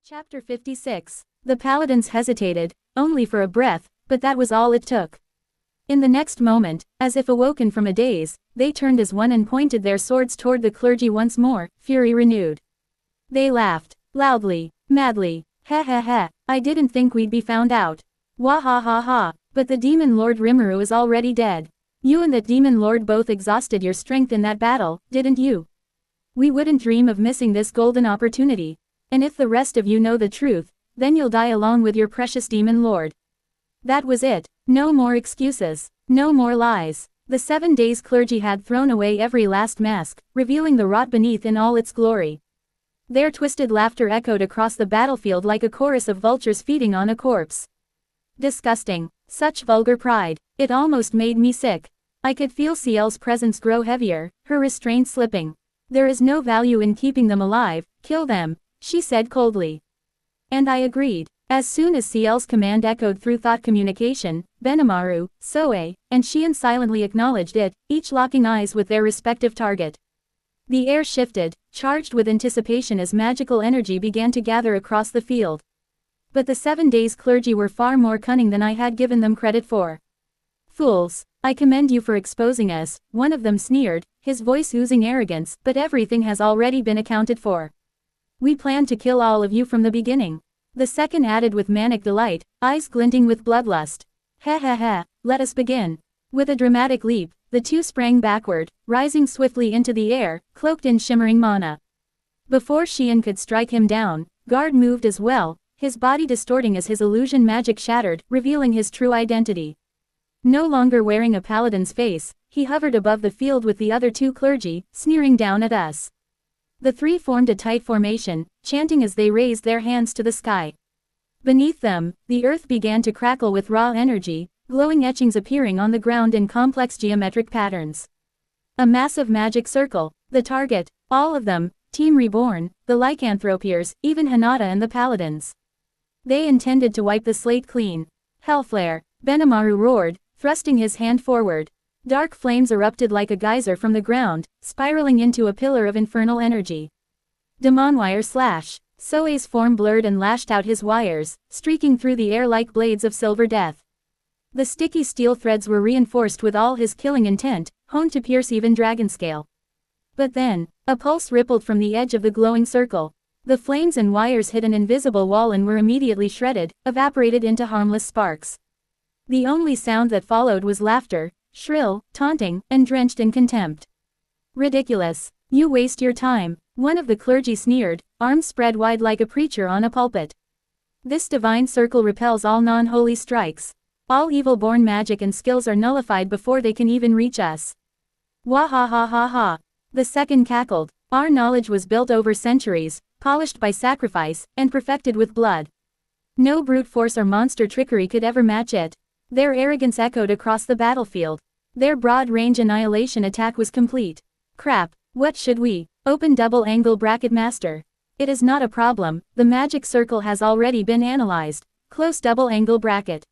Chapter 56. The paladins hesitated, only for a breath, but that was all it took. In the next moment, as if awoken from a daze, they turned as one and pointed their swords toward the clergy once more, fury renewed. They laughed, loudly, madly. Ha ha ha, I didn't think we'd be found out. Wah ha ha ha, but the demon lord Rimuru is already dead. You and that demon lord both exhausted your strength in that battle, didn't you? We wouldn't dream of missing this golden opportunity. And if the rest of you know the truth, then you'll die along with your precious demon lord. That was it. No more excuses. No more lies. The 7 days clergy had thrown away every last mask, revealing the rot beneath in all its glory. Their twisted laughter echoed across the battlefield like a chorus of vultures feeding on a corpse. Disgusting. Such vulgar pride. It almost made me sick. I could feel Ciel's presence grow heavier, her restraint slipping. There is no value in keeping them alive, kill them, she said coldly. And I agreed. As soon as Ciel's command echoed through thought communication, Benimaru, Soe, and Xian silently acknowledged it, each locking eyes with their respective target. The air shifted, charged with anticipation as magical energy began to gather across the field. But the 7 days clergy were far more cunning than I had given them credit for. Fools, I commend you for exposing us, one of them sneered, his voice oozing arrogance, but everything has already been accounted for. We planned to kill all of you from the beginning. The second added with manic delight, eyes glinting with bloodlust. Ha ha ha, let us begin. With a dramatic leap, the two sprang backward, rising swiftly into the air, cloaked in shimmering mana. Before Xian could strike him down, Guard moved as well, his body distorting as his illusion magic shattered, revealing his true identity. No longer wearing a paladin's face, he hovered above the field with the other two clergy, sneering down at us. The three formed a tight formation, chanting as they raised their hands to the sky. Beneath them, the earth began to crackle with raw energy, glowing etchings appearing on the ground in complex geometric patterns. A massive magic circle, the target, all of them, Team Reborn, the lycanthropiers, even Hinata and the paladins. They intended to wipe the slate clean. Hellflare, Benimaru roared, thrusting his hand forward. Dark flames erupted like a geyser from the ground, spiraling into a pillar of infernal energy. Demonwire slash. Soe's form blurred and lashed out his wires, streaking through the air like blades of silver death. The sticky steel threads were reinforced with all his killing intent, honed to pierce even dragonscale. But then, a pulse rippled from the edge of the glowing circle. The flames and wires hit an invisible wall and were immediately shredded, evaporated into harmless sparks. The only sound that followed was laughter, shrill, taunting, and drenched in contempt. Ridiculous. You waste your time, one of the clergy sneered, arms spread wide like a preacher on a pulpit. This divine circle repels all non-holy strikes. All evil-born magic and skills are nullified before they can even reach us. Wah ha ha ha ha. The second cackled. Our knowledge was built over centuries, polished by sacrifice, and perfected with blood. No brute force or monster trickery could ever match it. Their arrogance echoed across the battlefield. Their broad-range annihilation attack was complete. Crap, what should we? Open double-angle bracket master. It is not a problem, the magic circle has already been analyzed. Close double-angle bracket.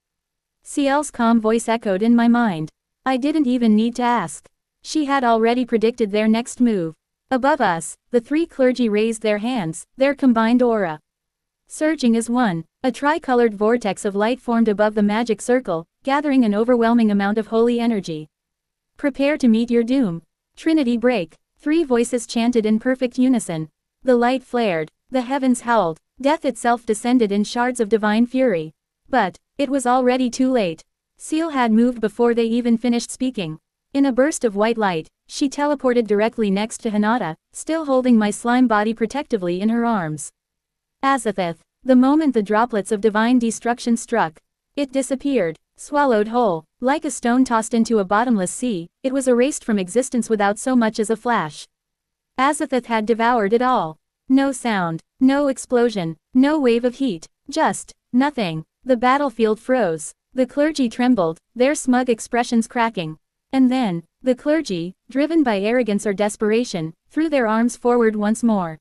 Ciel's calm voice echoed in my mind. I didn't even need to ask. She had already predicted their next move. Above us, the three clergy raised their hands, their combined aura surging as one. A tricolored vortex of light formed above the magic circle, gathering an overwhelming amount of holy energy. Prepare to meet your doom. Trinity break. 3 voices chanted in perfect unison. The light flared, the heavens howled, death itself descended in shards of divine fury. But it was already too late. Ciel had moved before they even finished speaking. In a burst of white light, she teleported directly next to Hinata, still holding my slime body protectively in her arms. Azathoth. The moment the droplets of divine destruction struck, it disappeared, swallowed whole, like a stone tossed into a bottomless sea. It was erased from existence without so much as a flash. Azathoth had devoured it all. No sound, no explosion, no wave of heat, just nothing. The battlefield froze. The clergy trembled, their smug expressions cracking. And then, the clergy, driven by arrogance or desperation, threw their arms forward once more.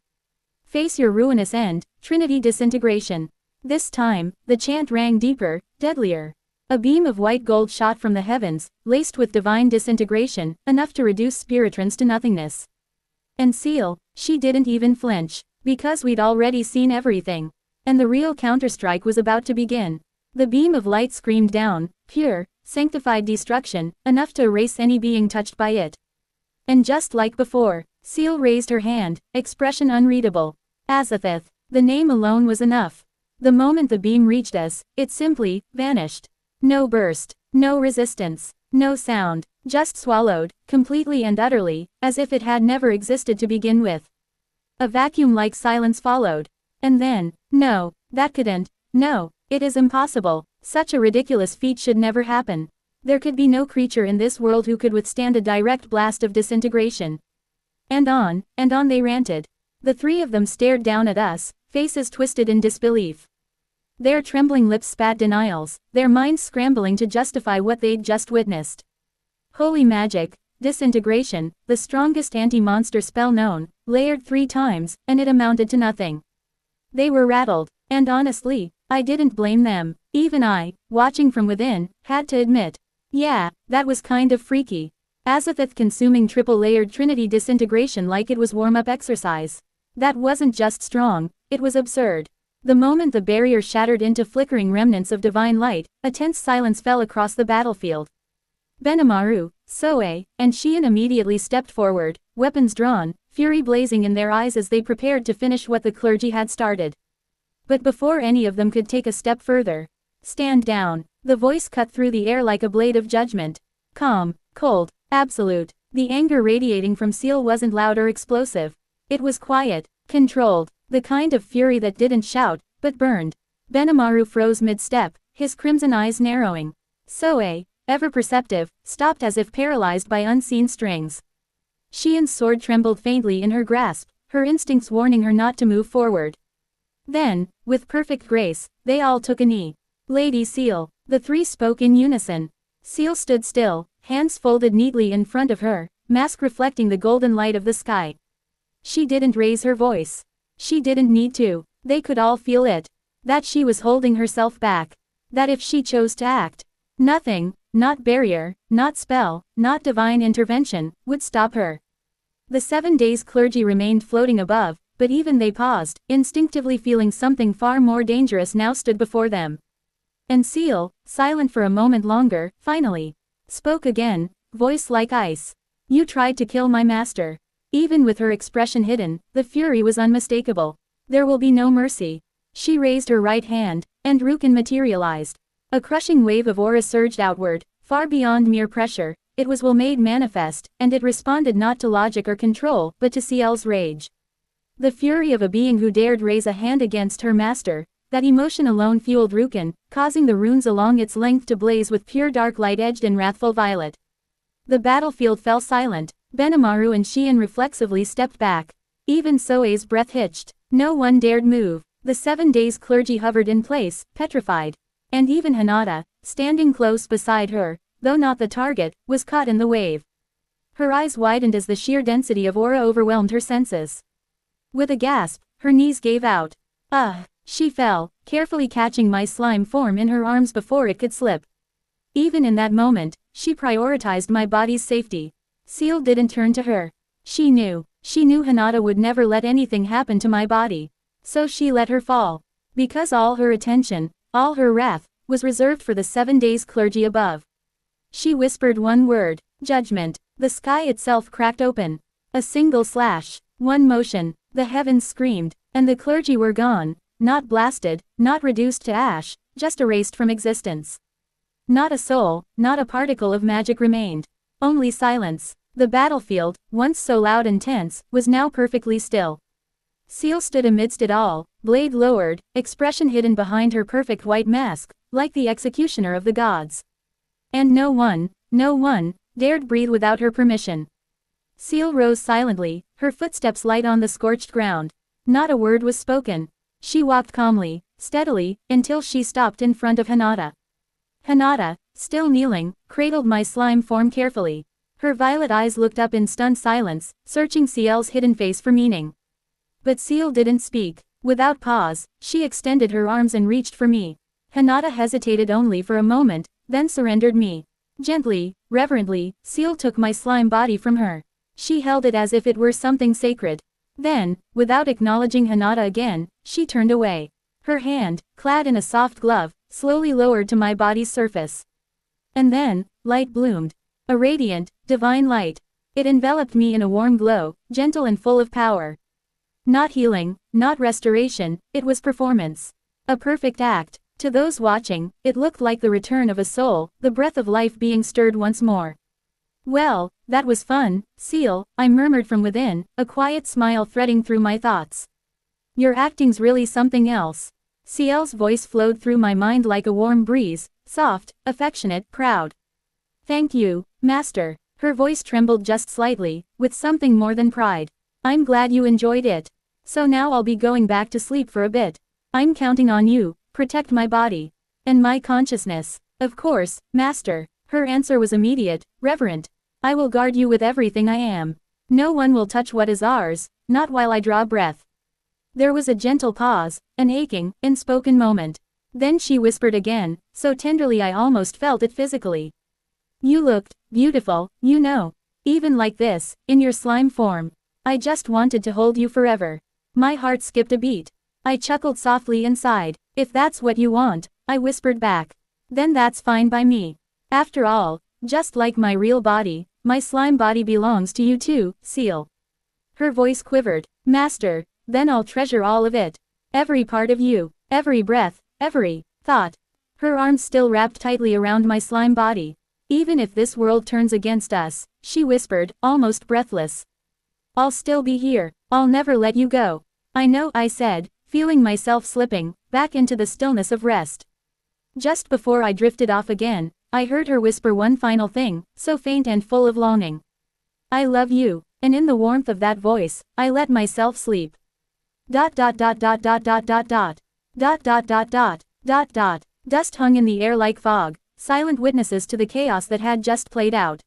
Face your ruinous end, Trinity disintegration. This time, the chant rang deeper, deadlier. A beam of white gold shot from the heavens, laced with divine disintegration, enough to reduce spiritrons to nothingness. And Ciel, she didn't even flinch, because we'd already seen everything. And the real counterstrike was about to begin. The beam of light screamed down, pure, sanctified destruction, enough to erase any being touched by it. And just like before, Seal raised her hand, expression unreadable. Azathoth. The name alone was enough. The moment the beam reached us, it simply vanished. No burst, no resistance, no sound, just swallowed, completely and utterly, as if it had never existed to begin with. A vacuum-like silence followed. And then, no, that couldn't, no, it is impossible, such a ridiculous feat should never happen. There could be no creature in this world who could withstand a direct blast of disintegration. And on they ranted. The three of them stared down at us, faces twisted in disbelief. Their trembling lips spat denials, their minds scrambling to justify what they'd just witnessed. Holy magic, disintegration, the strongest anti-monster spell known, layered 3 times, and it amounted to nothing. They were rattled, and honestly, I didn't blame them. Even I, watching from within, had to admit. Yeah, that was kind of freaky. Azathoth consuming triple-layered Trinity disintegration like it was warm-up exercise. That wasn't just strong, it was absurd. The moment the barrier shattered into flickering remnants of divine light, a tense silence fell across the battlefield. Benimaru, Soe, and Xian immediately stepped forward, weapons drawn, fury blazing in their eyes as they prepared to finish what the clergy had started. But before any of them could take a step further, stand down. The voice cut through the air like a blade of judgment. Calm, cold, absolute. The anger radiating from Seal wasn't loud or explosive. It was quiet, controlled, the kind of fury that didn't shout, but burned. Benimaru froze mid-step, his crimson eyes narrowing. Soe, ever perceptive, stopped as if paralyzed by unseen strings. Xian's sword trembled faintly in her grasp, her instincts warning her not to move forward. Then, with perfect grace, they all took a knee. Lady Seal. The three spoke in unison. Seal stood still, hands folded neatly in front of her, mask reflecting the golden light of the sky. She didn't raise her voice. She didn't need to. They could all feel it. That she was holding herself back. That if she chose to act, nothing, not barrier, not spell, not divine intervention, would stop her. The 7 days clergy remained floating above, but even they paused, instinctively feeling something far more dangerous now stood before them. And Seal, silent for a moment longer, finally spoke again, voice like ice. You tried to kill my master. Even with her expression hidden, the fury was unmistakable. There will be no mercy. She raised her right hand, and Rukin materialized. A crushing wave of aura surged outward, far beyond mere pressure. It was will made manifest, and it responded not to logic or control, but to Ciel's rage. The fury of a being who dared raise a hand against her master. That emotion alone fueled Rukin, causing the runes along its length to blaze with pure dark light edged in wrathful violet. The battlefield fell silent. Benimaru and Xian reflexively stepped back. Even Soe's breath hitched. No one dared move. The 7 days clergy hovered in place, petrified. And even Hinata, standing close beside her, though not the target, was caught in the wave. Her eyes widened as the sheer density of aura overwhelmed her senses. With a gasp, her knees gave out. She fell, carefully catching my slime form in her arms before it could slip. Even in that moment, she prioritized my body's safety. Seal didn't turn to her. She knew Hinata would never let anything happen to my body. So she let her fall. Because all her attention, all her wrath, was reserved for the 7 days clergy above. She whispered one word, judgment. The sky itself cracked open. A single slash, one motion, the heavens screamed, and the clergy were gone. Not blasted, not reduced to ash, just erased from existence. Not a soul, not a particle of magic remained. Only silence. The battlefield, once so loud and tense, was now perfectly still. Seal stood amidst it all, blade lowered, expression hidden behind her perfect white mask, like the executioner of the gods. And no one, dared breathe without her permission. Seal rose silently, her footsteps light on the scorched ground. Not a word was spoken. She walked calmly, steadily, until she stopped in front of Hinata. Hinata, still kneeling, cradled my slime form carefully. Her violet eyes looked up in stunned silence, searching Ciel's hidden face for meaning. But Ciel didn't speak. Without pause, she extended her arms and reached for me. Hinata hesitated only for a moment, then surrendered me. Gently, reverently, Ciel took my slime body from her. She held it as if it were something sacred. Then, without acknowledging Hinata again, she turned away. Her hand, clad in a soft glove, slowly lowered to my body's surface. And then, light bloomed. A radiant, divine light. It enveloped me in a warm glow, gentle and full of power. Not healing, not restoration, it was performance. A perfect act. To those watching, it looked like the return of a soul, the breath of life being stirred once more. Well, that was fun, Seal, I murmured from within, a quiet smile threading through my thoughts. Your acting's really something else. Ciel's voice flowed through my mind like a warm breeze, soft, affectionate, proud. Thank you, Master. Her voice trembled just slightly, with something more than pride. I'm glad you enjoyed it. So now I'll be going back to sleep for a bit. I'm counting on you, protect my body. And my consciousness. Of course, Master. Her answer was immediate, reverent. I will guard you with everything I am. No one will touch what is ours, not while I draw breath. There was a gentle pause, an aching, unspoken moment. Then she whispered again, so tenderly I almost felt it physically. You looked beautiful, you know. Even like this, in your slime form. I just wanted to hold you forever. My heart skipped a beat. I chuckled softly inside. If that's what you want, I whispered back. Then that's fine by me. After all, just like my real body, my slime body belongs to you too, Seal. Her voice quivered. Master, then I'll treasure all of it. Every part of you, every breath, every thought. Her arms still wrapped tightly around my slime body. Even if this world turns against us, she whispered, almost breathless. I'll still be here. I'll never let you go. I know, I said, feeling myself slipping back into the stillness of rest. Just before I drifted off again, I heard her whisper one final thing, so faint and full of longing. I love you, and in the warmth of that voice, I let myself sleep. ... Dust hung in the air like fog, silent witnesses to the chaos that had just played out.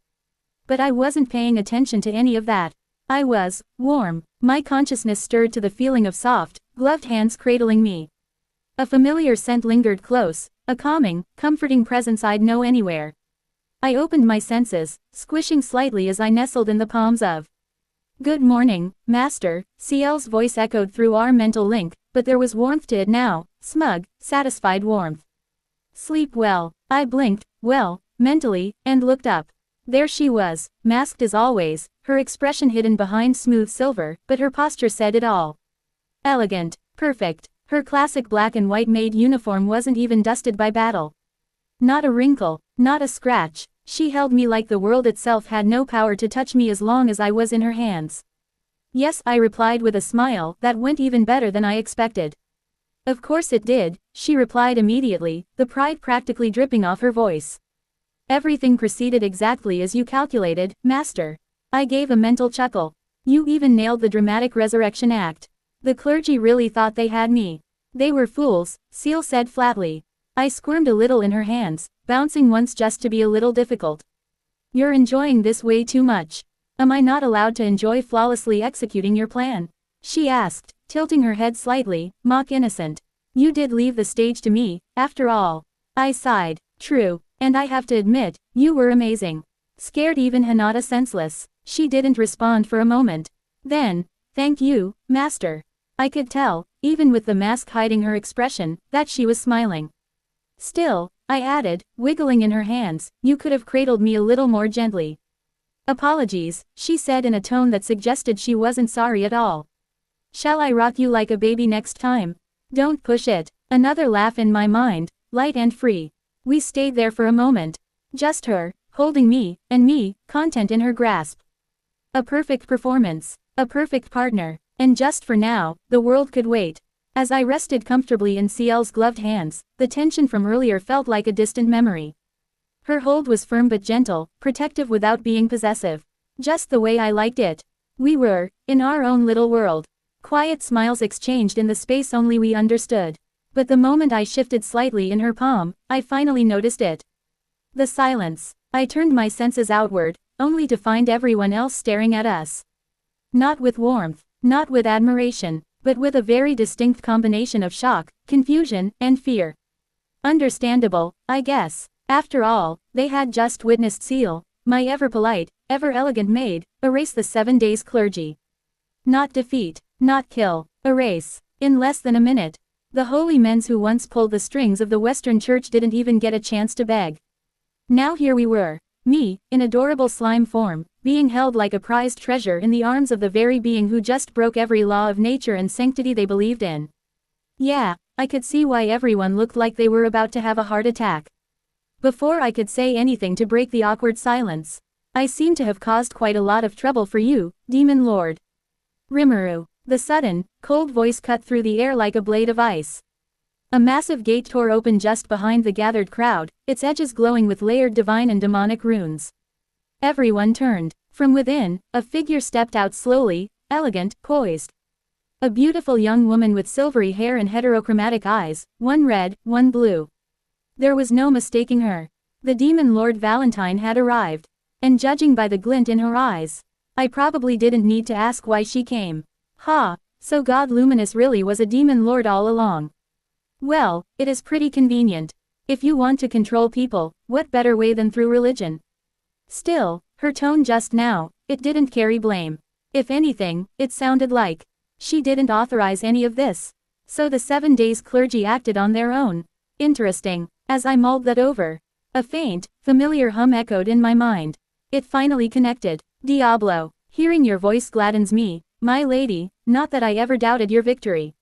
But I wasn't paying attention to any of that. I was warm. My consciousness stirred to the feeling of soft, gloved hands cradling me. A familiar scent lingered close, a calming, comforting presence I'd know anywhere. I opened my senses, squishing slightly as I nestled in the palms of. Good morning, Master, Ciel's voice echoed through our mental link, but there was warmth to it now, smug, satisfied warmth. Sleep well. I blinked, well, mentally, and looked up. There she was, masked as always, her expression hidden behind smooth silver, but her posture said it all. Elegant, perfect. Her classic black and white maid uniform wasn't even dusted by battle. Not a wrinkle, not a scratch. She held me like the world itself had no power to touch me as long as I was in her hands. Yes, I replied with a smile that went even better than I expected. Of course it did, she replied immediately, the pride practically dripping off her voice. Everything proceeded exactly as you calculated, Master. I gave a mental chuckle. You even nailed the dramatic resurrection act. The clergy really thought they had me. They were fools, Ciel said flatly. I squirmed a little in her hands, bouncing once just to be a little difficult. You're enjoying this way too much. Am I not allowed to enjoy flawlessly executing your plan? She asked, tilting her head slightly, mock innocent. You did leave the stage to me, after all. I sighed. True, and I have to admit, you were amazing. Scared even Hinata senseless. She didn't respond for a moment. Then, thank you, Master. I could tell, even with the mask hiding her expression, that she was smiling. Still, I added, wiggling in her hands, you could have cradled me a little more gently. Apologies, she said in a tone that suggested she wasn't sorry at all. Shall I rock you like a baby next time? Don't push it. Another laugh in my mind, light and free. We stayed there for a moment. Just her, holding me, and me, content in her grasp. A perfect performance. A perfect partner. And just for now, the world could wait. As I rested comfortably in Ciel's gloved hands, the tension from earlier felt like a distant memory. Her hold was firm but gentle, protective without being possessive. Just the way I liked it. We were, in our own little world. Quiet smiles exchanged in the space only we understood. But the moment I shifted slightly in her palm, I finally noticed it. The silence. I turned my senses outward, only to find everyone else staring at us. Not with warmth, not with admiration, but with a very distinct combination of shock, confusion, and fear. Understandable, I guess. After all, they had just witnessed Ciel, my ever-polite, ever-elegant maid, erase the 7 days clergy. Not defeat, not kill, erase, in less than a minute. The holy men who once pulled the strings of the Western Church didn't even get a chance to beg. Now here we were, me, in adorable slime form, being held like a prized treasure in the arms of the very being who just broke every law of nature and sanctity they believed in. Yeah, I could see why everyone looked like they were about to have a heart attack. Before I could say anything to break the awkward silence, I seem to have caused quite a lot of trouble for you, Demon Lord. Rimuru. The sudden, cold voice cut through the air like a blade of ice. A massive gate tore open just behind the gathered crowd, its edges glowing with layered divine and demonic runes. Everyone turned. From within, a figure stepped out slowly, elegant, poised. A beautiful young woman with silvery hair and heterochromatic eyes, one red, one blue. There was no mistaking her. The Demon Lord Valentine had arrived. And judging by the glint in her eyes, I probably didn't need to ask why she came. Ha, so God Luminous really was a demon lord all along. Well, it is pretty convenient. If you want to control people, what better way than through religion? Still, her tone just now, it didn't carry blame. If anything, it sounded like she didn't authorize any of this. So the 7 days clergy acted on their own. Interesting. As I mulled that over, a faint, familiar hum echoed in my mind. It finally connected. Diablo, hearing your voice gladdens me, my lady, not that I ever doubted your victory.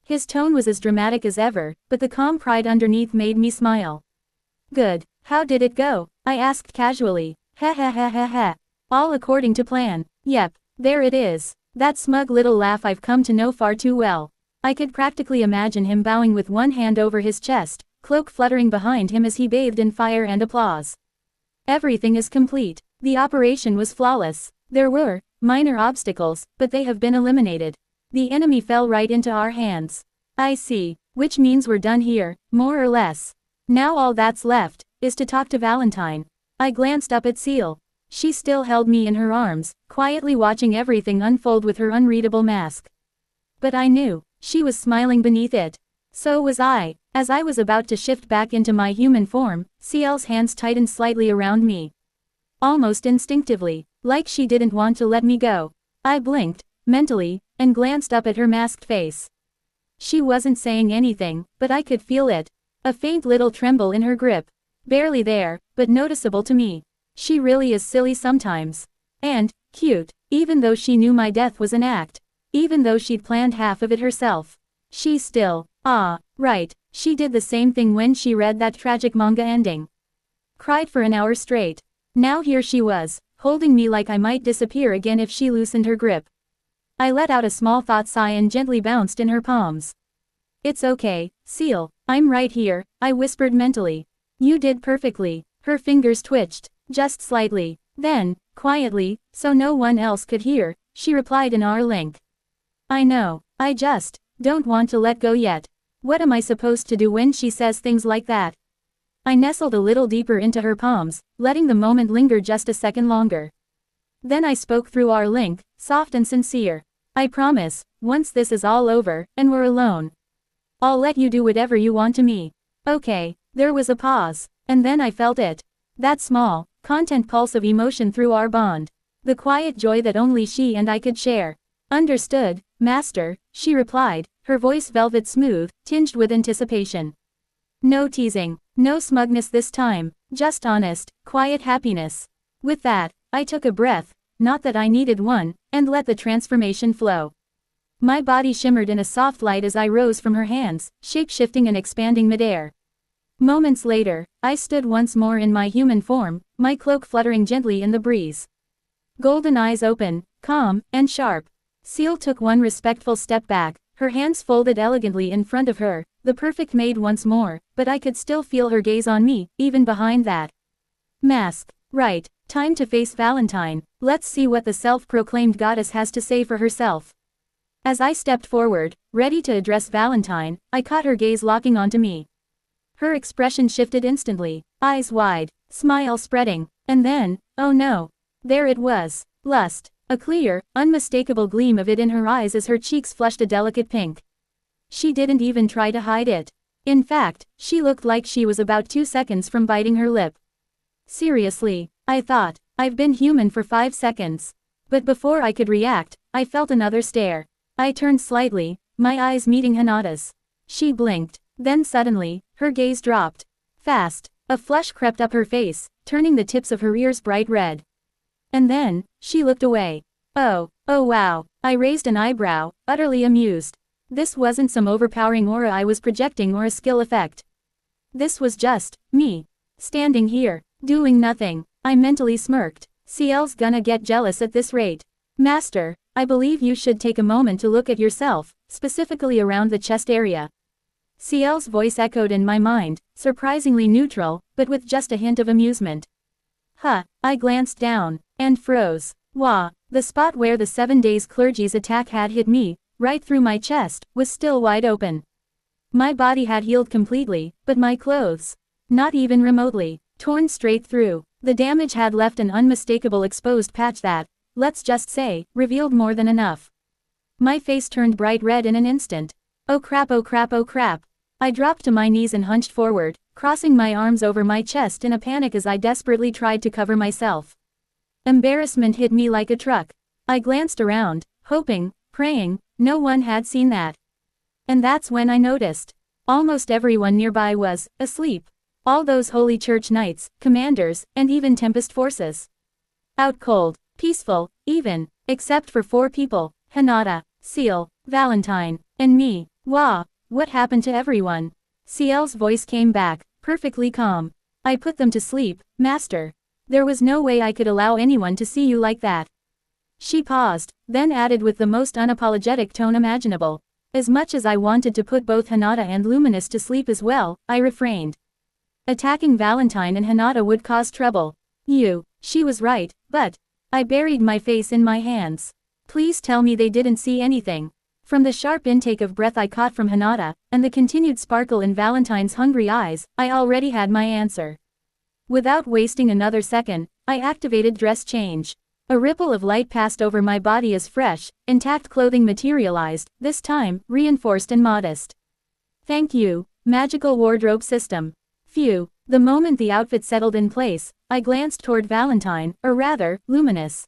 His tone was as dramatic as ever, but the calm pride underneath made me smile. Good. How did it go? I asked casually. Ha ha ha ha ha. All according to plan. Yep, there it is. That smug little laugh I've come to know far too well. I could practically imagine him bowing with one hand over his chest, cloak fluttering behind him as he bathed in fire and applause. Everything is complete. The operation was flawless. There were minor obstacles, but they have been eliminated. The enemy fell right into our hands. I see, which means we're done here, more or less. Now all that's left is to talk to Valentine. I glanced up at Seal. She still held me in her arms, quietly watching everything unfold with her unreadable mask. But I knew she was smiling beneath it. So was I. As I was about to shift back into my human form, Ciel's hands tightened slightly around me. Almost instinctively, like she didn't want to let me go. I blinked, mentally, and glanced up at her masked face. She wasn't saying anything, but I could feel it. A faint little tremble in her grip. Barely there, but noticeable to me. She really is silly sometimes. And cute, even though she knew my death was an act. Even though she'd planned half of it herself. She still, right, she did the same thing when she read that tragic manga ending. Cried for an hour straight. Now here she was, holding me like I might disappear again if she loosened her grip. I let out a small thought sigh and gently bounced in her palms. It's okay, Seal, I'm right here, I whispered mentally. You did perfectly. Her fingers twitched, just slightly. Then, quietly, so no one else could hear, she replied in our link. I know, I just don't want to let go yet. What am I supposed to do when she says things like that? I nestled a little deeper into her palms, letting the moment linger just a second longer. Then I spoke through our link, soft and sincere. I promise, once this is all over, and we're alone, I'll let you do whatever you want to me. Okay, there was a pause, and then I felt it. That small, content pulse of emotion through our bond. The quiet joy that only she and I could share. Understood, Master, she replied, her voice velvet smooth, tinged with anticipation. No teasing, no smugness this time, just honest, quiet happiness. With that, I took a breath, not that I needed one, and let the transformation flow. My body shimmered in a soft light as I rose from her hands, shape-shifting and expanding midair. Moments later, I stood once more in my human form, my cloak fluttering gently in the breeze. Golden eyes open, calm, and sharp. Seal took one respectful step back, her hands folded elegantly in front of her, the perfect maid once more, but I could still feel her gaze on me, even behind that mask. Right, time to face Valentine. Let's see what the self-proclaimed goddess has to say for herself. As I stepped forward, ready to address Valentine, I caught her gaze locking onto me. Her expression shifted instantly, eyes wide, smile spreading, and then, oh no, there it was, lust, a clear, unmistakable gleam of it in her eyes as her cheeks flushed a delicate pink. She didn't even try to hide it. In fact, she looked like she was about 2 seconds from biting her lip. Seriously, I thought, I've been human for 5 seconds. But before I could react, I felt another stare. I turned slightly, my eyes meeting Hinata's. She blinked. Then suddenly, her gaze dropped. Fast. A flush crept up her face, turning the tips of her ears bright red. And then, she looked away. Oh wow. I raised an eyebrow, utterly amused. This wasn't some overpowering aura I was projecting or a skill effect. This was just me. Standing here, doing nothing. I mentally smirked. CL's gonna get jealous at this rate. Master, I believe you should take a moment to look at yourself, specifically around the chest area. CL's voice echoed in my mind, surprisingly neutral, but with just a hint of amusement. Huh, I glanced down, and froze. Wah, the spot where the 7 days clergy's attack had hit me, right through my chest, was still wide open. My body had healed completely, but my clothes, not even remotely, torn straight through. The damage had left an unmistakable exposed patch that, let's just say, revealed more than enough. My face turned bright red in an instant. Oh crap, oh crap, oh crap. I dropped to my knees and hunched forward, crossing my arms over my chest in a panic as I desperately tried to cover myself. Embarrassment hit me like a truck. I glanced around, hoping, praying, no one had seen that. And that's when I noticed. Almost everyone nearby was asleep. All those Holy Church knights, commanders, and even Tempest forces. Out cold, peaceful, even, except for 4 people, Hinata, Seal, Valentine, and me. Wah, what happened to everyone? CL's voice came back, perfectly calm. I put them to sleep, Master. There was no way I could allow anyone to see you like that. She paused, then added with the most unapologetic tone imaginable. As much as I wanted to put both Hinata and Luminous to sleep as well, I refrained. Attacking Valentine and Hinata would cause trouble. She was right, but... I buried my face in my hands. Please tell me they didn't see anything. From the sharp intake of breath I caught from Hinata, and the continued sparkle in Valentine's hungry eyes, I already had my answer. Without wasting another second, I activated dress change. A ripple of light passed over my body as fresh, intact clothing materialized, this time, reinforced and modest. Thank you, magical wardrobe system. Phew. The moment the outfit settled in place, I glanced toward Valentine, or rather, Luminous.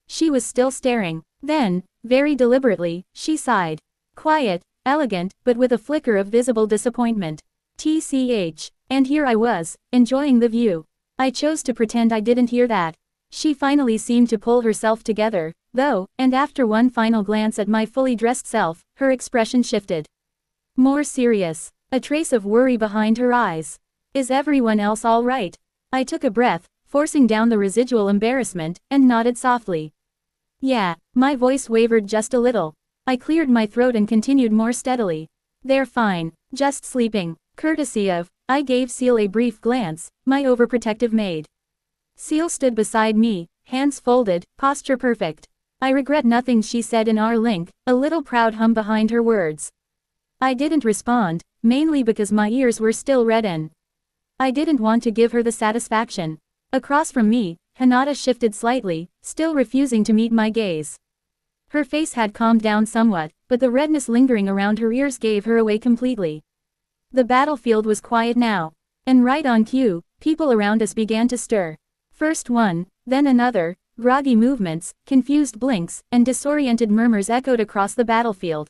She was still staring. Then, very deliberately, she sighed. Quiet, elegant, but with a flicker of visible disappointment. TCH. And here I was, enjoying the view. I chose to pretend I didn't hear that. She finally seemed to pull herself together, though, and after one final glance at my fully dressed self, her expression shifted. More serious. A trace of worry behind her eyes. Is everyone else all right? I took a breath, forcing down the residual embarrassment, and nodded softly. Yeah, my voice wavered just a little. I cleared my throat and continued more steadily. They're fine, just sleeping, courtesy of, I gave Seal a brief glance, my overprotective maid. Seal stood beside me, hands folded, posture perfect. I regret nothing she said in our link, a little proud hum behind her words. I didn't respond, mainly because my ears were still reddened. I didn't want to give her the satisfaction. Across from me, Hinata shifted slightly, still refusing to meet my gaze. Her face had calmed down somewhat, but the redness lingering around her ears gave her away completely. The battlefield was quiet now. And right on cue, people around us began to stir. First one, then another, groggy movements, confused blinks, and disoriented murmurs echoed across the battlefield.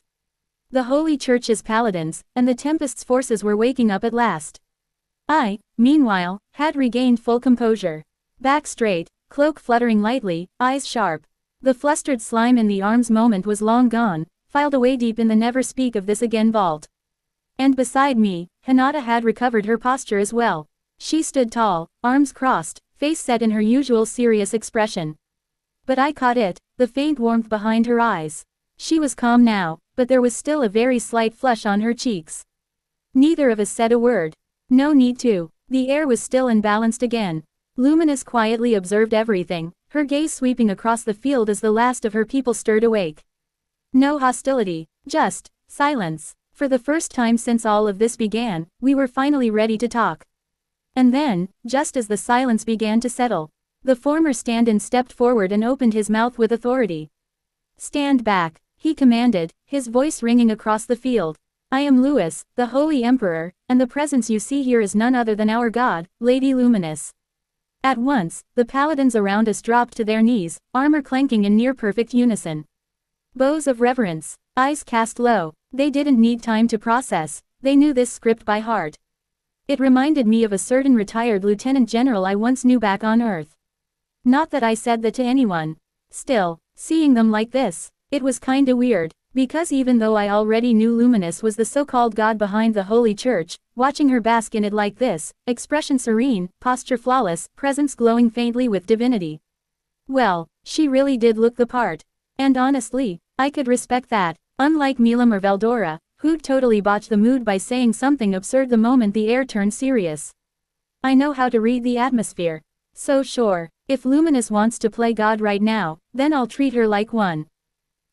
The Holy Church's paladins, and the Tempest's forces were waking up at last. I, meanwhile, had regained full composure. Back straight, cloak fluttering lightly, eyes sharp. The flustered slime in the arms moment was long gone, filed away deep in the never speak of this again vault. And beside me, Hinata had recovered her posture as well. She stood tall, arms crossed, face set in her usual serious expression. But I caught it, the faint warmth behind her eyes. She was calm now, but there was still a very slight flush on her cheeks. Neither of us said a word. No need to. The air was still and balanced again. Luminous quietly observed everything, her gaze sweeping across the field as the last of her people stirred awake. No hostility, just silence. For the first time since all of this began, we were finally ready to talk. And then, just as the silence began to settle, the former stand-in stepped forward and opened his mouth with authority. Stand back, he commanded, his voice ringing across the field. I am Louis, the Holy Emperor, and the presence you see here is none other than our god, Lady Luminous. At once, the paladins around us dropped to their knees, armor clanking in near-perfect unison. Bows of reverence, eyes cast low, They didn't need time to process, they knew this script by heart. It reminded me of a certain retired lieutenant general I once knew back on Earth. Not that I said that to anyone. Still, seeing them like this, it was kinda weird, because even though I already knew Luminous was the so-called god behind the Holy Church, watching her bask in it like this, expression serene, posture flawless, presence glowing faintly with divinity. Well, she really did look the part. And honestly, I could respect that, unlike Milam or Veldora, who'd totally botch the mood by saying something absurd the moment the air turned serious. I know how to read the atmosphere. So sure, if Luminous wants to play God right now, then I'll treat her like one.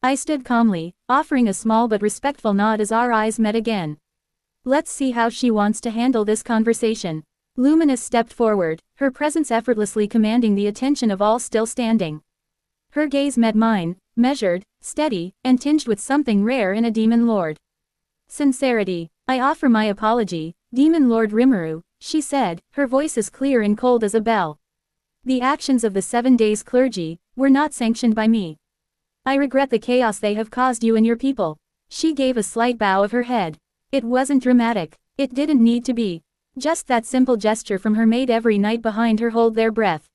I stood calmly, offering a small but respectful nod as our eyes met again. Let's see how she wants to handle this conversation. Luminous stepped forward, her presence effortlessly commanding the attention of all still standing. Her gaze met mine, measured, steady, and tinged with something rare in a demon lord. Sincerity. I offer my apology, Demon Lord Rimuru, she said, her voice as clear and cold as a bell. The actions of the 7 days clergy were not sanctioned by me. I regret the chaos they have caused you and your people. She gave a slight bow of her head. It wasn't dramatic. It didn't need to be. Just that simple gesture from her made every knight behind her hold their breath.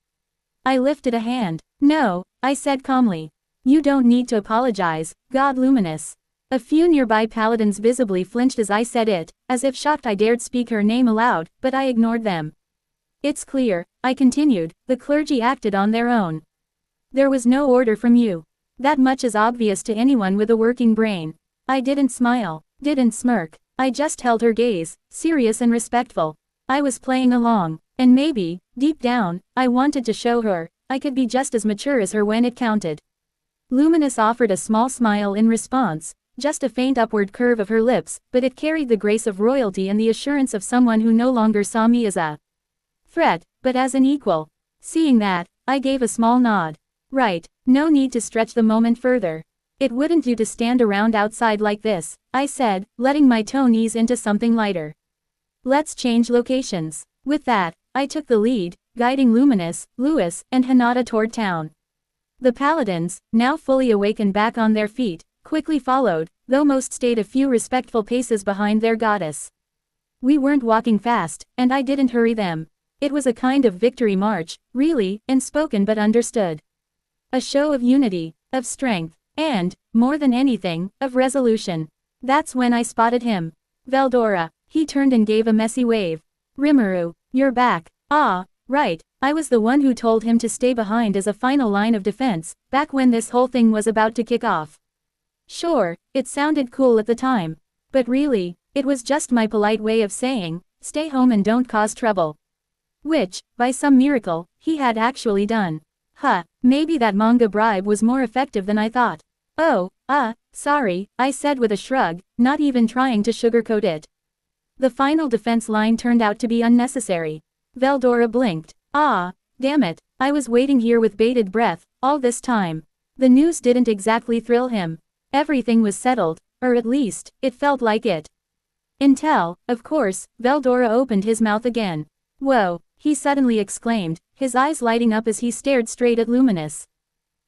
I lifted a hand. No, I said calmly. You don't need to apologize, God Luminous. A few nearby paladins visibly flinched as I said it, as if shocked I dared speak her name aloud, but I ignored them. It's clear, I continued, the clergy acted on their own. There was no order from you. That much is obvious to anyone with a working brain. I didn't smile, didn't smirk, I just held her gaze, serious and respectful. I was playing along, and maybe, deep down, I wanted to show her, I could be just as mature as her when it counted. Luminous offered a small smile in response, just a faint upward curve of her lips, but it carried the grace of royalty and the assurance of someone who no longer saw me as a threat, but as an equal. Seeing that, I gave a small nod. Right, no need to stretch the moment further. It wouldn't do to stand around outside like this, I said, letting my tone ease into something lighter. Let's change locations. With that, I took the lead, guiding Luminous, Lewis, and Hinata toward town. The paladins, now fully awakened back on their feet, quickly followed, though most stayed a few respectful paces behind their goddess. We weren't walking fast, and I didn't hurry them. It was a kind of victory march, really, unspoken but understood. A show of unity, of strength, and, more than anything, of resolution. That's when I spotted him. Veldora. He turned and gave a messy wave. Rimuru, you're back. Ah, right, I was the one who told him to stay behind as a final line of defense, back when this whole thing was about to kick off. Sure, it sounded cool at the time. But really, it was just my polite way of saying, stay home and don't cause trouble. Which, by some miracle, he had actually done. Maybe that manga bribe was more effective than I thought. Oh, sorry, I said with a shrug, not even trying to sugarcoat it. The final defense line turned out to be unnecessary. Veldora blinked. Ah, damn it, I was waiting here with bated breath, all this time. The news didn't exactly thrill him. Everything was settled, or at least, it felt like it. Until, of course, Veldora opened his mouth again. Whoa, he suddenly exclaimed, his eyes lighting up as he stared straight at Luminous.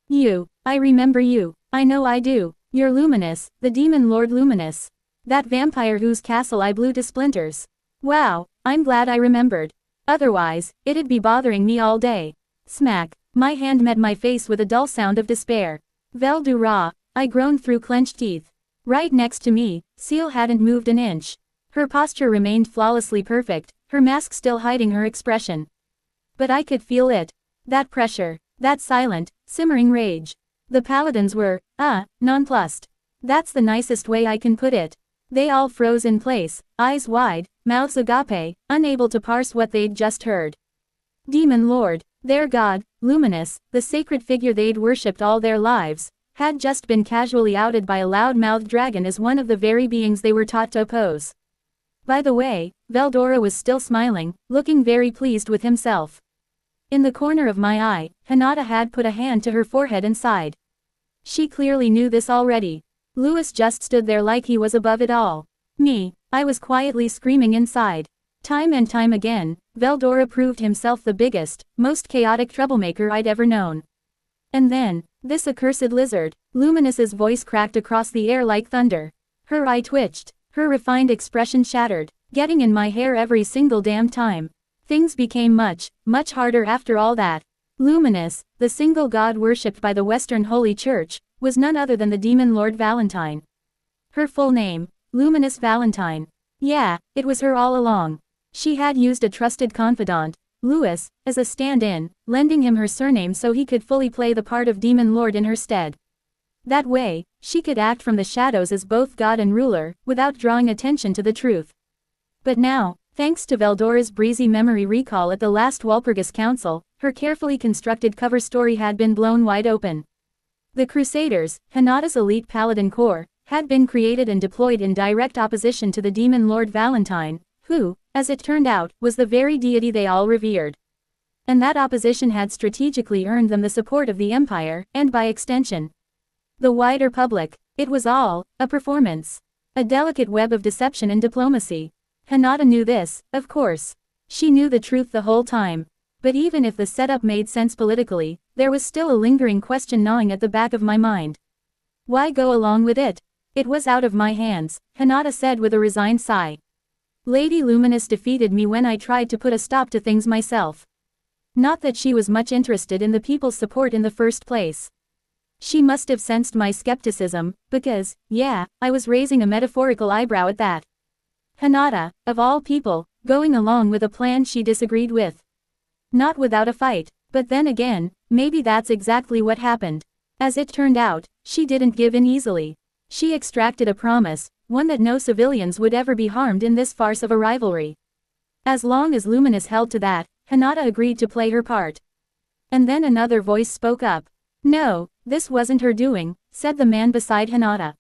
You, I remember you, I know I do, you're Luminous, the Demon Lord Luminous. That vampire whose castle I blew to splinters. Wow, I'm glad I remembered. Otherwise, it'd be bothering me all day. Smack, my hand met my face with a dull sound of despair. Veldora, I groaned through clenched teeth. Right next to me, Seal hadn't moved an inch. Her posture remained flawlessly perfect, her mask still hiding her expression. But I could feel it. That pressure, that silent, simmering rage. The paladins were, nonplussed. That's the nicest way I can put it. They all froze in place, eyes wide, mouths agape, unable to parse what they'd just heard. Demon Lord, their god, Luminous, the sacred figure they'd worshipped all their lives, had just been casually outed by a loud-mouthed dragon as one of the very beings they were taught to oppose. By the way, Veldora was still smiling, looking very pleased with himself. In the corner of my eye, Hinata had put a hand to her forehead and sighed. She clearly knew this already. Lewis just stood there like he was above it all. Me, I was quietly screaming inside. Time and time again, Veldora proved himself the biggest, most chaotic troublemaker I'd ever known. And then, this accursed lizard, Luminous's voice cracked across the air like thunder. Her eye twitched. Her refined expression shattered, getting in my hair every single damn time. Things became much, much harder after all that. Luminous, the single god worshipped by the Western Holy Church, was none other than the demon Lord Valentine. Her full name, Luminous Valentine. Yeah, it was her all along. She had used a trusted confidant, Louis, as a stand-in, lending him her surname so he could fully play the part of demon lord in her stead. That way, she could act from the shadows as both god and ruler, without drawing attention to the truth. But now, thanks to Veldora's breezy memory recall at the last Walpurgis Council, her carefully constructed cover story had been blown wide open. The Crusaders, Hinata's elite paladin corps, had been created and deployed in direct opposition to the demon Lord Valentine, who, as it turned out, was the very deity they all revered. And that opposition had strategically earned them the support of the Empire, and by extension, the wider public. It was all a performance. A delicate web of deception and diplomacy. Hinata knew this, of course. She knew the truth the whole time. But even if the setup made sense politically, there was still a lingering question gnawing at the back of my mind. Why go along with it? It was out of my hands, Hinata said with a resigned sigh. Lady Luminous defeated me when I tried to put a stop to things myself. Not that she was much interested in the people's support in the first place. She must have sensed my skepticism, because, yeah, I was raising a metaphorical eyebrow at that. Hinata, of all people, going along with a plan she disagreed with. Not without a fight, but then again, maybe that's exactly what happened. As it turned out, she didn't give in easily. She extracted a promise, one that no civilians would ever be harmed in this farce of a rivalry. As long as Luminous held to that, Hinata agreed to play her part. And then another voice spoke up. No, this wasn't her doing, said the man beside Hinata.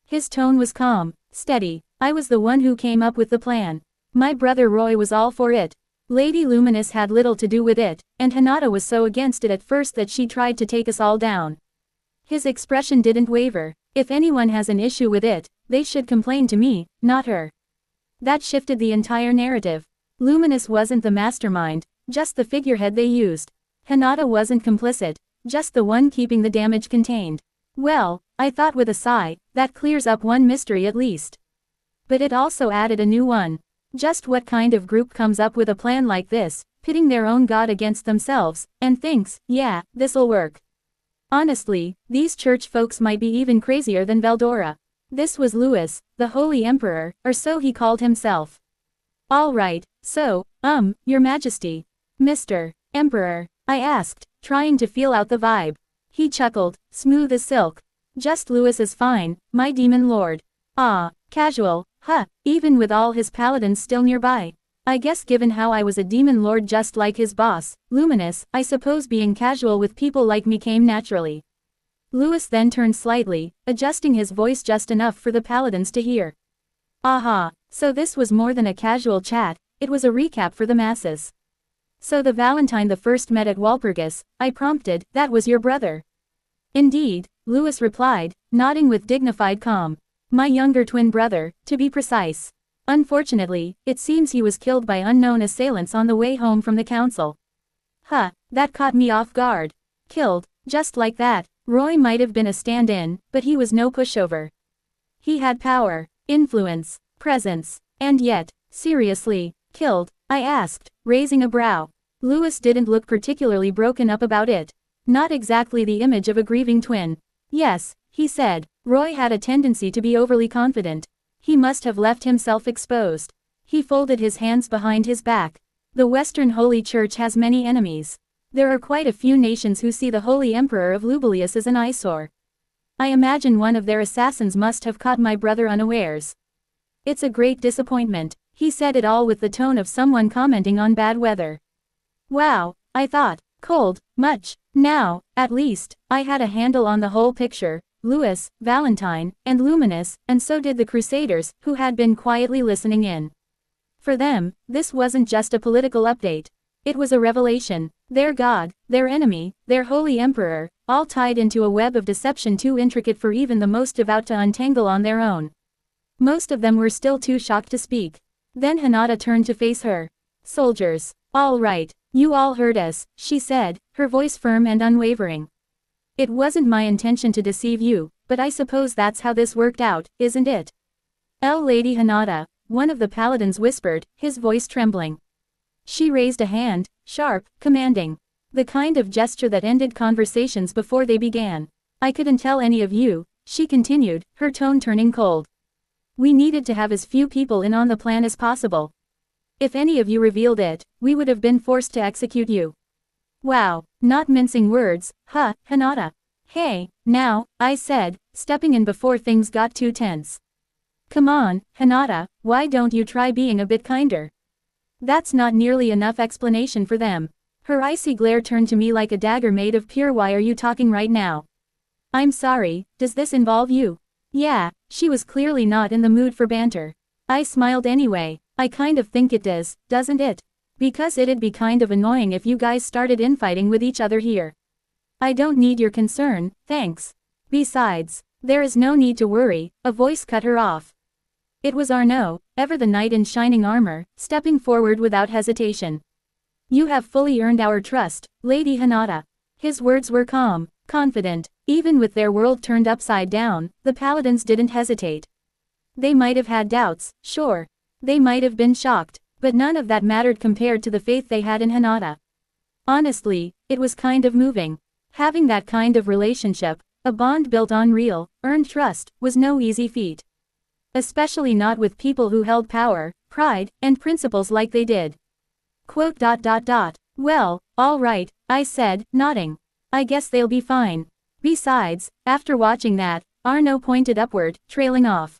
His tone was calm, steady. I was the one who came up with the plan. My brother Roy was all for it. Lady Luminous had little to do with it, and Hinata was so against it at first that she tried to take us all down. His expression didn't waver. If anyone has an issue with it, they should complain to me, not her. That shifted the entire narrative. Luminous wasn't the mastermind, just the figurehead they used. Hinata wasn't complicit, just the one keeping the damage contained. Well, I thought with a sigh, that clears up one mystery at least. But it also added a new one. Just what kind of group comes up with a plan like this, pitting their own god against themselves, and thinks, yeah, this'll work. Honestly, these church folks might be even crazier than Veldora. This was Louis, the Holy Emperor, or so he called himself. All right, so, Your Majesty. Mr. Emperor, I asked, trying to feel out the vibe. He chuckled, smooth as silk. Just Louis is fine, my demon lord. Ah, casual, huh, even with all his paladins still nearby. I guess given how I was a demon lord just like his boss, Luminous, I suppose being casual with people like me came naturally. Louis then turned slightly, adjusting his voice just enough for the paladins to hear. Aha, so this was more than a casual chat, it was a recap for the masses. So the Valentine the first met at Walpurgis, I prompted, that was your brother. Indeed, Louis replied, nodding with dignified calm. My younger twin brother, to be precise. Unfortunately, it seems he was killed by unknown assailants on the way home from the council. Huh, that caught me off guard. Killed, just like that. Roy might have been a stand-in, but he was no pushover. He had power, influence, presence, and yet, seriously, killed, I asked, raising a brow. Louis didn't look particularly broken up about it. Not exactly the image of a grieving twin. Yes, he said, Roy had a tendency to be overly confident. He must have left himself exposed. He folded his hands behind his back. The Western Holy Church has many enemies. There are quite a few nations who see the Holy Emperor of Lubilius as an eyesore. I imagine one of their assassins must have caught my brother unawares. It's a great disappointment. He said it all with the tone of someone commenting on bad weather. Wow, I thought, cold, much. Now, at least, I had a handle on the whole picture. Louis, Valentine, and Luminous, and so did the Crusaders, who had been quietly listening in. For them, this wasn't just a political update. It was a revelation. Their god, their enemy, their holy emperor, all tied into a web of deception too intricate for even the most devout to untangle on their own. Most of them were still too shocked to speak. Then Hinata turned to face her. Soldiers. All right, you all heard us, she said, her voice firm and unwavering. It wasn't my intention to deceive you, but I suppose that's how this worked out, isn't it? Lady Hinata, one of the paladins whispered, his voice trembling. She raised a hand, sharp, commanding. The kind of gesture that ended conversations before they began. I couldn't tell any of you, she continued, her tone turning cold. We needed to have as few people in on the plan as possible. If any of you revealed it, we would have been forced to execute you. Wow, not mincing words, huh, Hinata? Hey, now, I said, stepping in before things got too tense. Come on, Hinata, why don't you try being a bit kinder? That's not nearly enough explanation for them. Her icy glare turned to me like a dagger made of pure. Why are you talking right now? I'm sorry, does this involve you? Yeah, she was clearly not in the mood for banter. I smiled anyway. I kind of think it does, doesn't it? Because it'd be kind of annoying if you guys started infighting with each other here. I don't need your concern, thanks. Besides, there is no need to worry, a voice cut her off. It was Arnaud, ever the knight in shining armor, stepping forward without hesitation. You have fully earned our trust, Lady Hinata. His words were calm, confident. Even with their world turned upside down, the paladins didn't hesitate. They might have had doubts, sure. They might have been shocked, but none of that mattered compared to the faith they had in Hinata. Honestly, it was kind of moving. Having that kind of relationship, a bond built on real, earned trust, was no easy feat. Especially not with people who held power, pride, and principles like they did. Quote. Well, all right, I said, nodding. I guess they'll be fine. Besides, after watching that, Arnaud pointed upward, trailing off.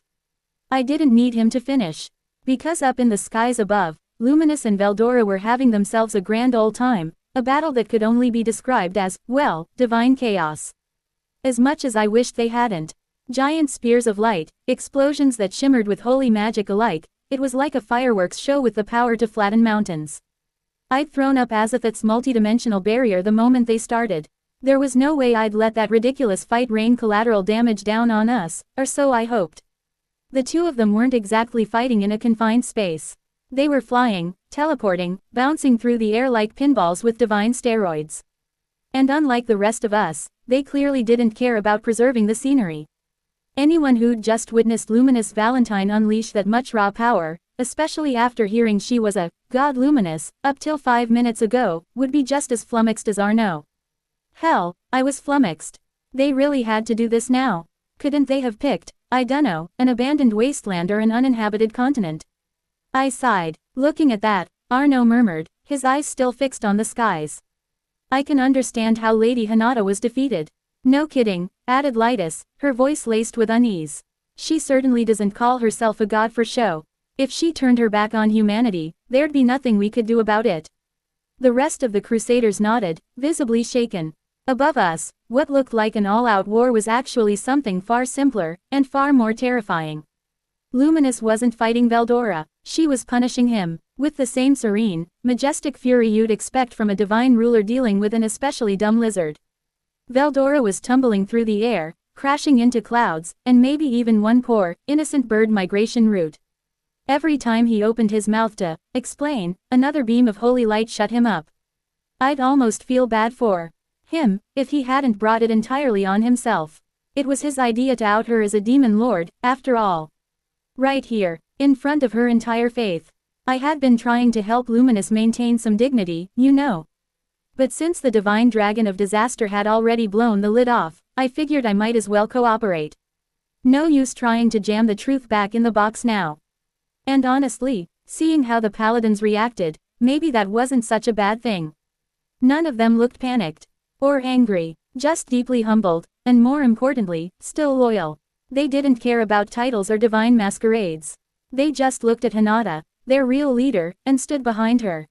I didn't need him to finish. Because up in the skies above, Luminous and Veldora were having themselves a grand old time, a battle that could only be described as, well, divine chaos. As much as I wished they hadn't. Giant spears of light, explosions that shimmered with holy magic alike, it was like a fireworks show with the power to flatten mountains. I'd thrown up Azathoth's multidimensional barrier the moment they started. There was no way I'd let that ridiculous fight rain collateral damage down on us, or so I hoped. The two of them weren't exactly fighting in a confined space. They were flying, teleporting, bouncing through the air like pinballs with divine steroids. And unlike the rest of us, they clearly didn't care about preserving the scenery. Anyone who'd just witnessed Luminous Valentine unleash that much raw power, especially after hearing she was a god Luminous, up till 5 minutes ago, would be just as flummoxed as Arnaud. Hell, I was flummoxed. They really had to do this now. Couldn't they have picked, I dunno, an abandoned wasteland or an uninhabited continent? I sighed. Looking at that, Arnaud murmured, his eyes still fixed on the skies. I can understand how Lady Hinata was defeated. No kidding, added Lytus, her voice laced with unease. She certainly doesn't call herself a god for show. If she turned her back on humanity, there'd be nothing we could do about it. The rest of the Crusaders nodded, visibly shaken. Above us, what looked like an all-out war was actually something far simpler, and far more terrifying. Luminous wasn't fighting Veldora, she was punishing him, with the same serene, majestic fury you'd expect from a divine ruler dealing with an especially dumb lizard. Veldora was tumbling through the air, crashing into clouds, and maybe even one poor, innocent bird migration route. Every time he opened his mouth to explain, another beam of holy light shut him up. I'd almost feel bad for him, if he hadn't brought it entirely on himself. It was his idea to out her as a demon lord, after all. Right here, in front of her entire faith. I had been trying to help Luminous maintain some dignity, you know. But since the divine dragon of disaster had already blown the lid off, I figured I might as well cooperate. No use trying to jam the truth back in the box now. And honestly, seeing how the paladins reacted, maybe that wasn't such a bad thing. None of them looked panicked. Or angry, just deeply humbled, and more importantly, still loyal. They didn't care about titles or divine masquerades. They just looked at Hinata, their real leader, and stood behind her.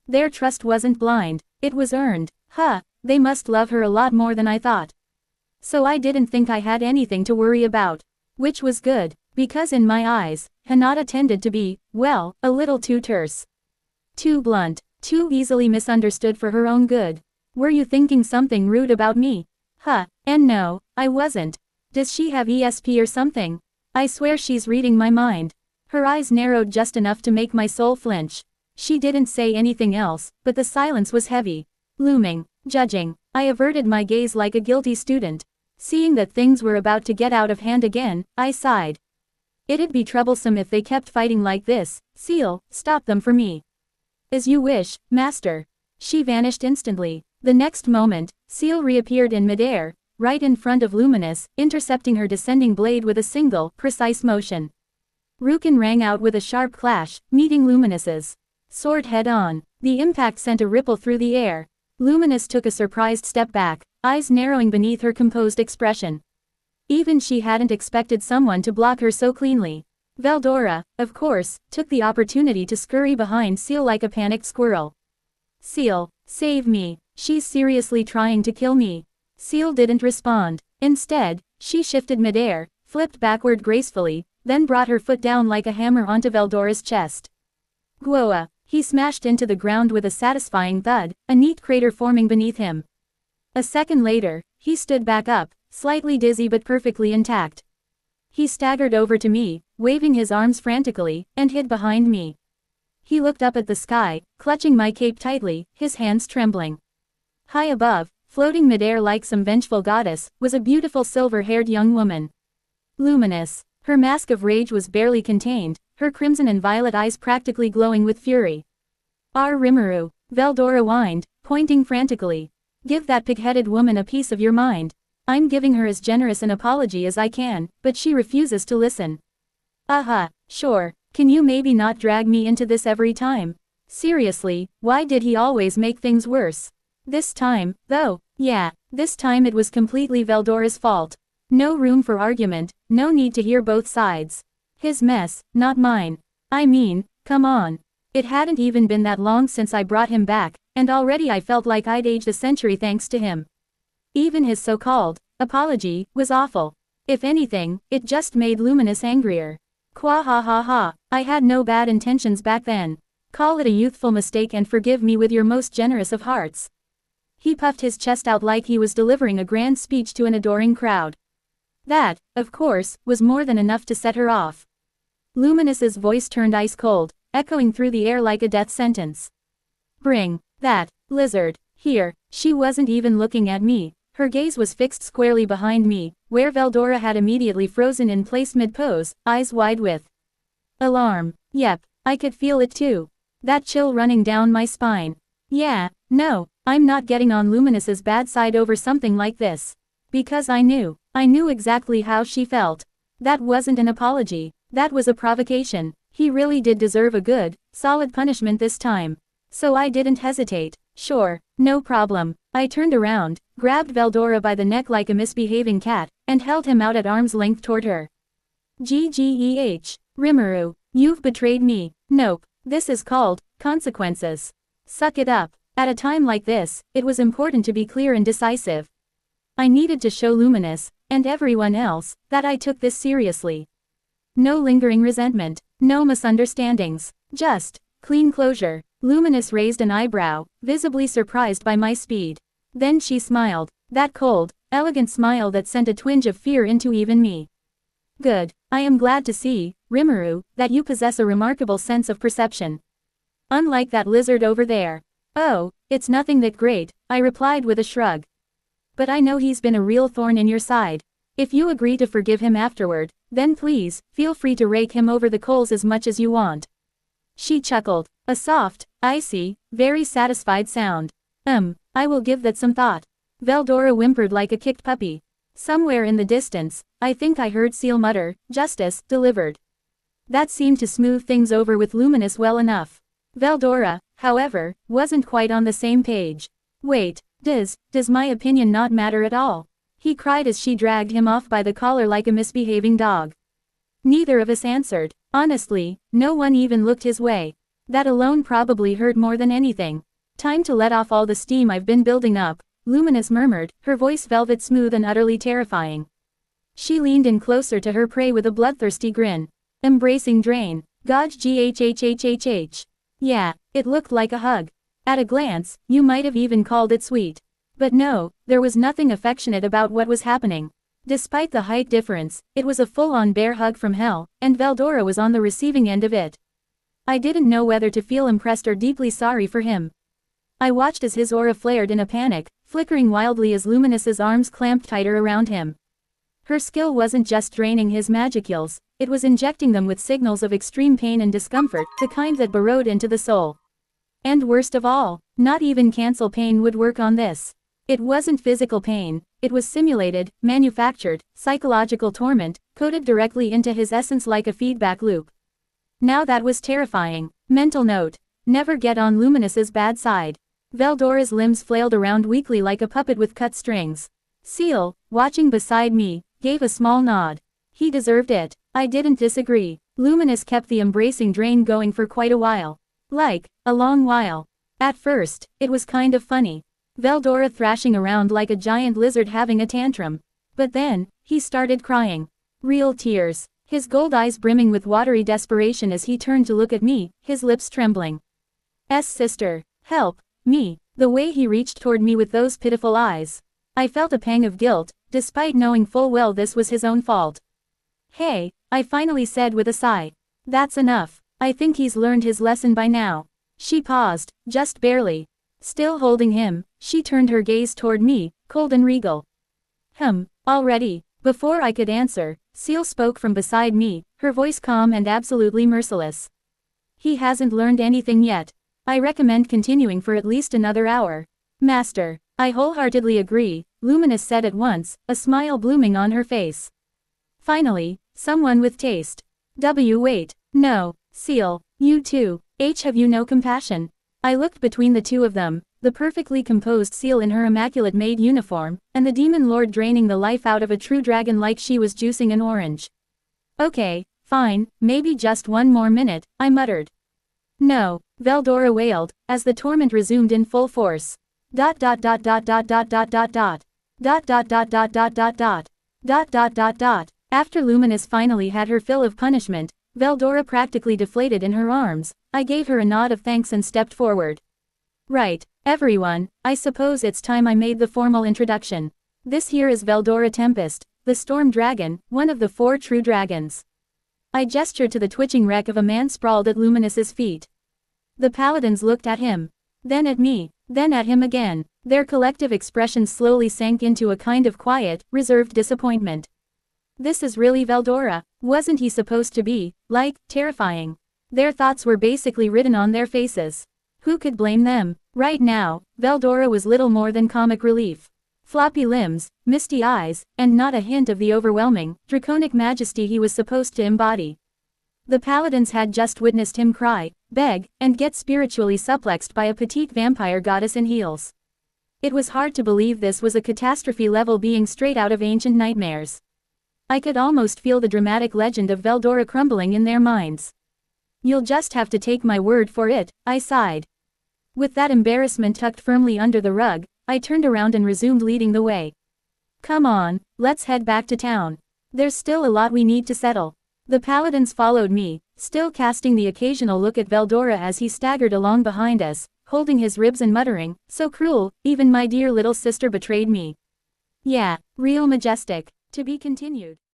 Their trust wasn't blind, it was earned. They must love her a lot more than I thought. So I didn't think I had anything to worry about. Which was good, because in my eyes, Hinata tended to be, well, a little too terse. Too blunt, too easily misunderstood for her own good. Were you thinking something rude about me? And no, I wasn't. Does she have ESP or something? I swear she's reading my mind. Her eyes narrowed just enough to make my soul flinch. She didn't say anything else, but the silence was heavy. Looming, judging. I averted my gaze like a guilty student. Seeing that things were about to get out of hand again, I sighed. It'd be troublesome if they kept fighting like this. Seal, stop them for me. As you wish, master. She vanished instantly. The next moment, Seal reappeared in midair, right in front of Luminous, intercepting her descending blade with a single, precise motion. Rukin rang out with a sharp clash, meeting Luminous's sword head-on. The impact sent a ripple through the air. Luminous took a surprised step back, eyes narrowing beneath her composed expression. Even she hadn't expected someone to block her so cleanly. Veldora, of course, took the opportunity to scurry behind Seal like a panicked squirrel. Seal, save me, she's seriously trying to kill me. Seal didn't respond. Instead, she shifted midair, flipped backward gracefully, then brought her foot down like a hammer onto Veldora's chest. Gwoa! He smashed into the ground with a satisfying thud, a neat crater forming beneath him. A second later, he stood back up, slightly dizzy but perfectly intact. He staggered over to me, waving his arms frantically, and hid behind me. He looked up at the sky, clutching my cape tightly, his hands trembling. High above, floating midair like some vengeful goddess, was a beautiful silver-haired young woman. Luminous. Her mask of rage was barely contained, her crimson and violet eyes practically glowing with fury. Rimuru, Veldora whined, pointing frantically. Give that pig-headed woman a piece of your mind. I'm giving her as generous an apology as I can, but she refuses to listen. Sure, can you maybe not drag me into this every time? Seriously, why did he always make things worse? This time, though, yeah, this time it was completely Veldora's fault. No room for argument, no need to hear both sides. His mess, not mine. I mean, come on. It hadn't even been that long since I brought him back, and already I felt like I'd aged a century thanks to him. Even his so-called apology was awful. If anything, it just made Luminous angrier. Quah, I had no bad intentions back then. Call it a youthful mistake and forgive me with your most generous of hearts. He puffed his chest out like he was delivering a grand speech to an adoring crowd. That, of course, was more than enough to set her off. Luminous's voice turned ice cold, echoing through the air like a death sentence. Bring that lizard here. She wasn't even looking at me. Her gaze was fixed squarely behind me, where Veldora had immediately frozen in place mid-pose, eyes wide with alarm. Yep, I could feel it too. That chill running down my spine. Yeah, no, I'm not getting on Luminous's bad side over something like this. Because I knew exactly how she felt. That wasn't an apology, that was a provocation. He really did deserve a good, solid punishment this time. So I didn't hesitate. Sure, no problem. I turned around, grabbed Veldora by the neck like a misbehaving cat, and held him out at arm's length toward her. Rimuru, you've betrayed me. Nope, this is called consequences. Suck it up. At a time like this, it was important to be clear and decisive. I needed to show Luminous, and everyone else, that I took this seriously. No lingering resentment, no misunderstandings, just clean closure. Luminous raised an eyebrow, visibly surprised by my speed. Then she smiled, that cold, elegant smile that sent a twinge of fear into even me. Good, I am glad to see, Rimuru, that you possess a remarkable sense of perception. Unlike that lizard over there. Oh, it's nothing that great, I replied with a shrug. But I know he's been a real thorn in your side. If you agree to forgive him afterward, then please, feel free to rake him over the coals as much as you want. She chuckled, a soft, icy, very satisfied sound. I will give that some thought. Veldora whimpered like a kicked puppy. Somewhere in the distance, I think I heard Seal mutter, justice, delivered. That seemed to smooth things over with Luminous well enough. Veldora, however, wasn't quite on the same page. Wait, does my opinion not matter at all? He cried as she dragged him off by the collar like a misbehaving dog. Neither of us answered. Honestly, no one even looked his way. That alone probably hurt more than anything. Time to let off all the steam I've been building up, Luminous murmured, her voice velvet smooth and utterly terrifying. She leaned in closer to her prey with a bloodthirsty grin. Embracing drain. God's GHHHHH. Yeah, it looked like a hug. At a glance, you might have even called it sweet. But no, there was nothing affectionate about what was happening. Despite the height difference, it was a full-on bear hug from hell, and Veldora was on the receiving end of it. I didn't know whether to feel impressed or deeply sorry for him. I watched as his aura flared in a panic, flickering wildly as Luminous's arms clamped tighter around him. Her skill wasn't just draining his magicules, It was injecting them with signals of extreme pain and discomfort, the kind that burrowed into the soul. And worst of all, not even cancel pain would work on this. It wasn't physical pain, it was simulated, manufactured, psychological torment, coded directly into his essence like a feedback loop. Now that was terrifying. Mental note: never get on Luminous's bad side. Veldora's limbs flailed around weakly like a puppet with cut strings. Seal, watching beside me, gave a small nod. He deserved it. I didn't disagree. Luminous kept the embracing drain going for quite a while. Like, a long while. At first, it was kind of funny. Veldora thrashing around like a giant lizard having a tantrum. But then, he started crying. Real tears. His gold eyes brimming with watery desperation as he turned to look at me, his lips trembling. Sister. Help. Me. The way he reached toward me with those pitiful eyes. I felt a pang of guilt, despite knowing full well this was his own fault. Hey, I finally said with a sigh. That's enough. I think he's learned his lesson by now. She paused, just barely. Still holding him, she turned her gaze toward me, cold and regal. Already. Before I could answer, Seal spoke from beside me, her voice calm and absolutely merciless. He hasn't learned anything yet. I recommend continuing for at least another hour. Master. I wholeheartedly agree, Luminous said at once, a smile blooming on her face. Finally, someone with taste. Wait. No. Seal. You too. Have you no compassion? I looked between the two of them, the perfectly composed Seal in her immaculate maid uniform, and the demon lord draining the life out of a true dragon like she was juicing an orange. Okay, fine, maybe just one more minute, I muttered. No, Veldora wailed, as the torment resumed in full force. Dot dot dot dot dot dot dot dot dot. Dot dot dot dot dot dot dot. Dot dot dot dot. After Luminous finally had her fill of punishment, Veldora practically deflated in her arms. I gave her a nod of thanks and stepped forward. Right, everyone, I suppose it's time I made the formal introduction. This here is Veldora Tempest, the Storm Dragon, one of the 4 true dragons. I gestured to the twitching wreck of a man sprawled at Luminous's feet. The paladins looked at him. Then at me, then at him again. Their collective expressions slowly sank into a kind of quiet, reserved disappointment. This is really Veldora. Wasn't he supposed to be, like, terrifying? Their thoughts were basically written on their faces. Who could blame them? Right now, Veldora was little more than comic relief. Floppy limbs, misty eyes, and not a hint of the overwhelming, draconic majesty he was supposed to embody. The paladins had just witnessed him cry, beg, and get spiritually suplexed by a petite vampire goddess in heels. It was hard to believe this was a catastrophe-level being straight out of ancient nightmares. I could almost feel the dramatic legend of Veldora crumbling in their minds. You'll just have to take my word for it, I sighed. With that embarrassment tucked firmly under the rug, I turned around and resumed leading the way. Come on, let's head back to town. There's still a lot we need to settle. The paladins followed me, still casting the occasional look at Veldora as he staggered along behind us, holding his ribs and muttering, so cruel, even my dear little sister betrayed me. Yeah, real majestic. To be continued.